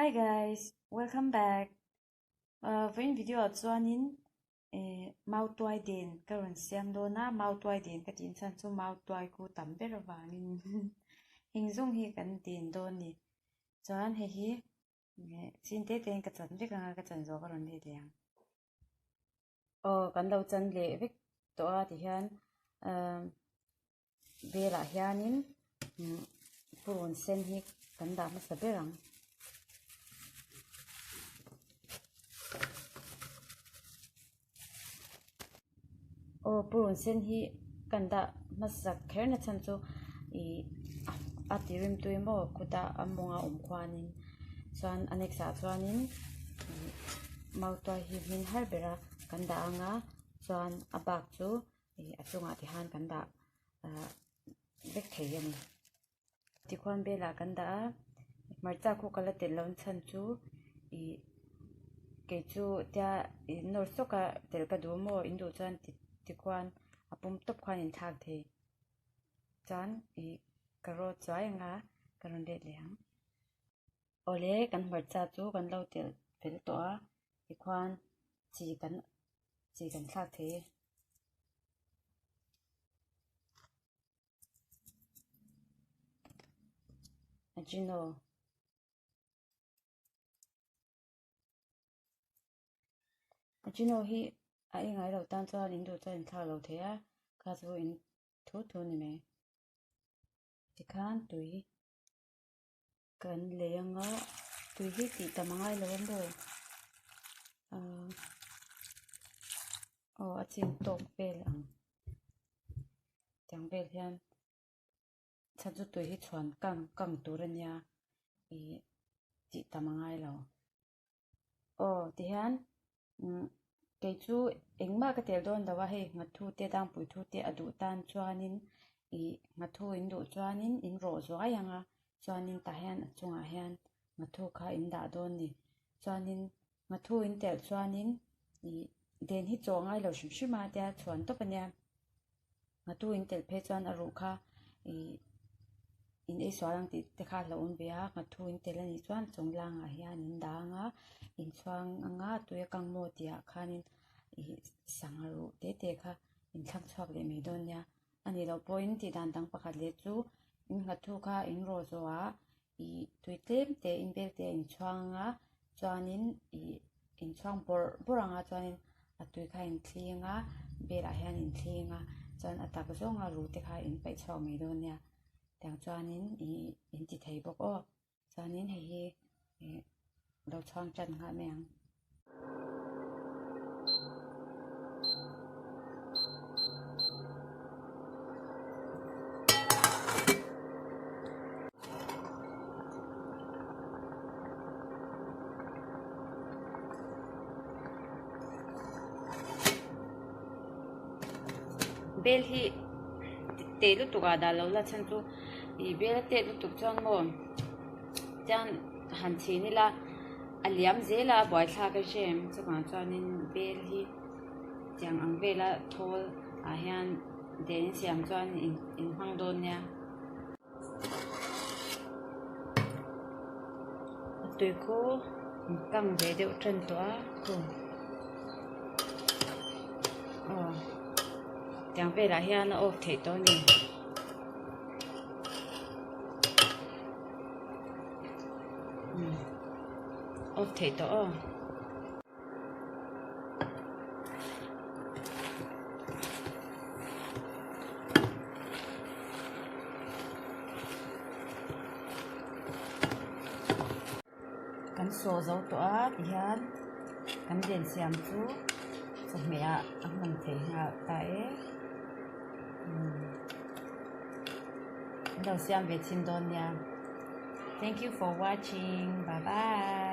Hi guys, welcome back. Với video chuanin Mautuai den karon siamdan na Mautuai den ka tin chan chu Mautuai ku tam ber wangin hingzung hi kan tin don ni chuan hi sin te ten ka chan vek anga ka chan zo karon le liang kan lo chan le vek to a ti hian vela hianin purun sen hi kan da ma saberang purun sen hi kanda masak kherna chan chu atirim tuimo kuda amonga khwanin chuan aneksa chuanin Mautuai hi min harbera kanda anga chuan abak chu achunga ti han kanda vek thei ani tikwan bela kanda marcha khu kala telon chan chu ke chu tia nor soka tel ka du mo indu chan tikwan apum top khan in thak the chan karo chai nga karon de liang ole kan marcha chu kan lo tel to a tikwan chi kan thak the ajino hi ai ngai lo tan chuan indu chuan thla lo the a ka chu in thu ni me tikhan tui kan leanga tui hi ti tamangai lo mo achin tok pel ang tang bel hian chachu tui hi chuan kang turania ti tamangai lo ti hian ke chu engma ka tel don dawa he ngathu te dang pui thu te adu tan chuanin ngathu in du chuanin in ro zwai anga chuanin ta hian achunga hian ngathu kha in da don ni chuanin ngathu in tel chuanin den hi chongai lo shimshima tia chuan to pania ngathu in tel phe chuan aru kha in ei swarang ti te kha lo un bia ngathu in tel ani chuan chonglang a hian in danga in chuang anga tuya kangmo tia khanin sangaru te kha in thak chhuak le me don nia ani lo point ti dan dang pakhat le chu in ngathu kha in ro zowa tuitlem te in bel te in chuanga chuanin in chuang boranga chuanin atui kha in thlinga bela hian in thlinga chuan atak zonga ru te kha in pai chhaw me don nia tang chuanin in ti thei bok chuanin hi lo chuang chan nga meang bel hi te lu tu ga da lo la chan chu bel te lu tu chuan mo chan han chi ni la aliam zela boy thla ka shem chuka chuanin bel hi chang ang vela thol a hian den siam chuan in hang don nia tui ko kang ve deuh than to a ko chẳng về là hiền nó thể tôi nhìn thể tôi cắn sò dấu tỏa thì hiền cắn đèn xem chú chawhmeh a hman thei nga ta lo siam ve chin don nia. Thank you for watching. Bye bye.